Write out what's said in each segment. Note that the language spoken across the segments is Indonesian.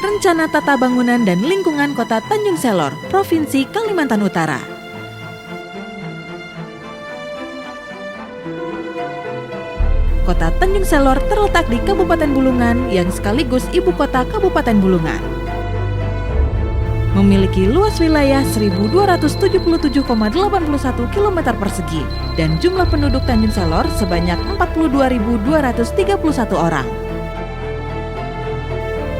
Rencana Tata Bangunan dan Lingkungan Kota Tanjung Selor, Provinsi Kalimantan Utara. Kota Tanjung Selor terletak di Kabupaten Bulungan yang sekaligus ibu kota Kabupaten Bulungan. Memiliki luas wilayah 1.277,81 km persegi dan jumlah penduduk Tanjung Selor sebanyak 42.231 orang.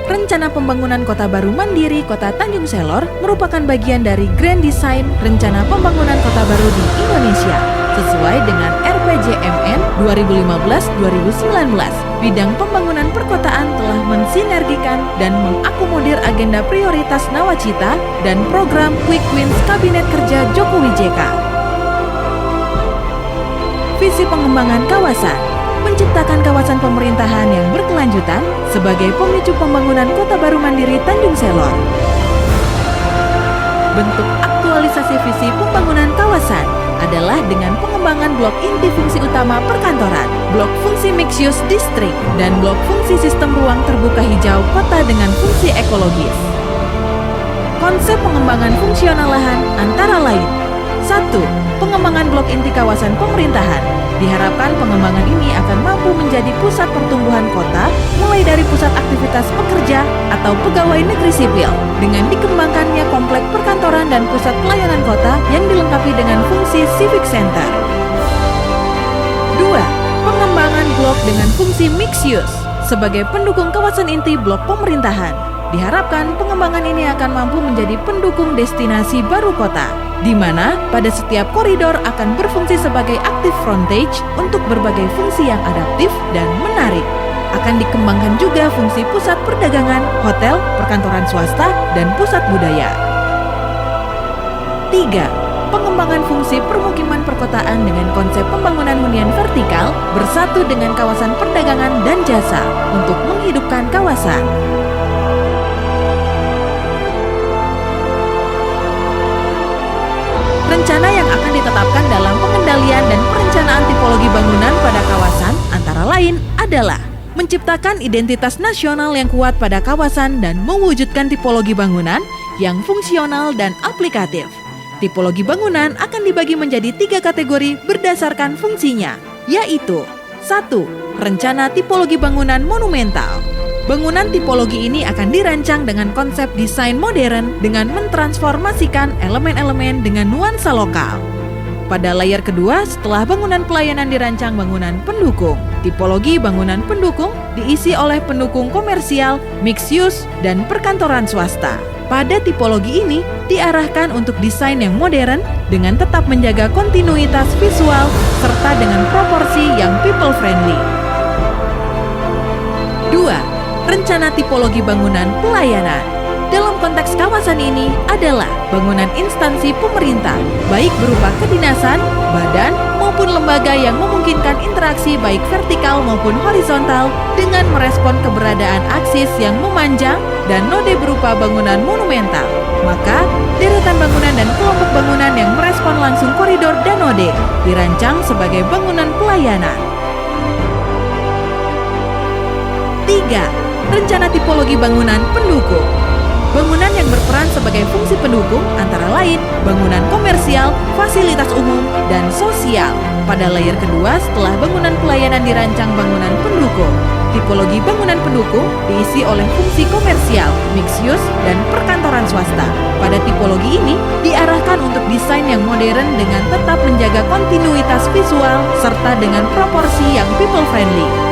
Rencana Pembangunan Kota Baru Mandiri Kota Tanjung Selor merupakan bagian dari Grand Design Rencana Pembangunan Kota Baru di Indonesia sesuai dengan RPJMN 2015-2019. Bidang pembangunan perkotaan telah mensinergikan dan mengakomodir agenda prioritas Nawacita dan program Quick Wins Kabinet Kerja Jokowi JK. Visi pengembangan kawasan menciptakan kawasan pemerintahan yang berkelanjutan sebagai pemicu pembangunan Kota Baru Mandiri Tanjung Selor. Bentuk aktualisasi visi pembangunan kawasan adalah dengan pengembangan blok inti fungsi utama perkantoran, blok fungsi mixed use district, dan blok fungsi sistem ruang terbuka hijau kota dengan fungsi ekologis. Konsep pengembangan fungsional lahan antara lain: 1. Pengembangan blok inti kawasan pemerintahan. Diharapkan pengembangan ini akan mampu menjadi pusat pertumbuhan kota, mulai dari pusat aktivitas pekerja atau pegawai negeri sipil, dengan dikembangkannya komplek perkantoran dan pusat pelayanan kota yang dilengkapi dengan fungsi civic center. 2. Pengembangan blok dengan fungsi mixed use sebagai pendukung kawasan inti blok pemerintahan. Diharapkan pengembangan ini akan mampu menjadi pendukung destinasi baru kota, di mana pada setiap koridor akan berfungsi sebagai active frontage untuk berbagai fungsi yang adaptif dan menarik. Akan dikembangkan juga fungsi pusat perdagangan, hotel, perkantoran swasta, dan pusat budaya. 3. Pengembangan fungsi permukiman perkotaan dengan konsep pembangunan hunian vertikal bersatu dengan kawasan perdagangan dan jasa untuk menghidupkan kawasan. Rencana yang akan ditetapkan dalam pengendalian dan perencanaan tipologi bangunan pada kawasan antara lain adalah menciptakan identitas nasional yang kuat pada kawasan dan mewujudkan tipologi bangunan yang fungsional dan aplikatif. Tipologi bangunan akan dibagi menjadi 3 kategori berdasarkan fungsinya, yaitu 1. Rencana tipologi bangunan monumental. Bangunan tipologi ini akan dirancang dengan konsep desain modern dengan mentransformasikan elemen-elemen dengan nuansa lokal. Pada layer kedua, setelah bangunan pelayanan dirancang bangunan pendukung. Tipologi bangunan pendukung diisi oleh pendukung komersial, mixed use, dan perkantoran swasta. Pada tipologi ini diarahkan untuk desain yang modern dengan tetap menjaga kontinuitas visual serta dengan proporsi yang people friendly. 2. Rencana tipologi bangunan pelayanan. Dalam konteks kawasan ini adalah bangunan instansi pemerintah, baik berupa kedinasan, badan, maupun lembaga yang memungkinkan interaksi baik vertikal maupun horizontal dengan merespon keberadaan aksis yang memanjang dan node berupa bangunan monumental. Maka, deretan bangunan dan kelompok bangunan yang merespon langsung koridor dan node dirancang sebagai bangunan pelayanan. 3. Rencana tipologi bangunan pendukung. Bangunan yang berperan sebagai fungsi pendukung antara lain bangunan komersial, fasilitas umum, dan sosial. Pada layer kedua, setelah bangunan pelayanan dirancang bangunan pendukung. Tipologi bangunan pendukung diisi oleh fungsi komersial, mixed use, dan perkantoran swasta. Pada tipologi ini diarahkan untuk desain yang modern dengan tetap menjaga kontinuitas visual serta dengan proporsi yang people friendly.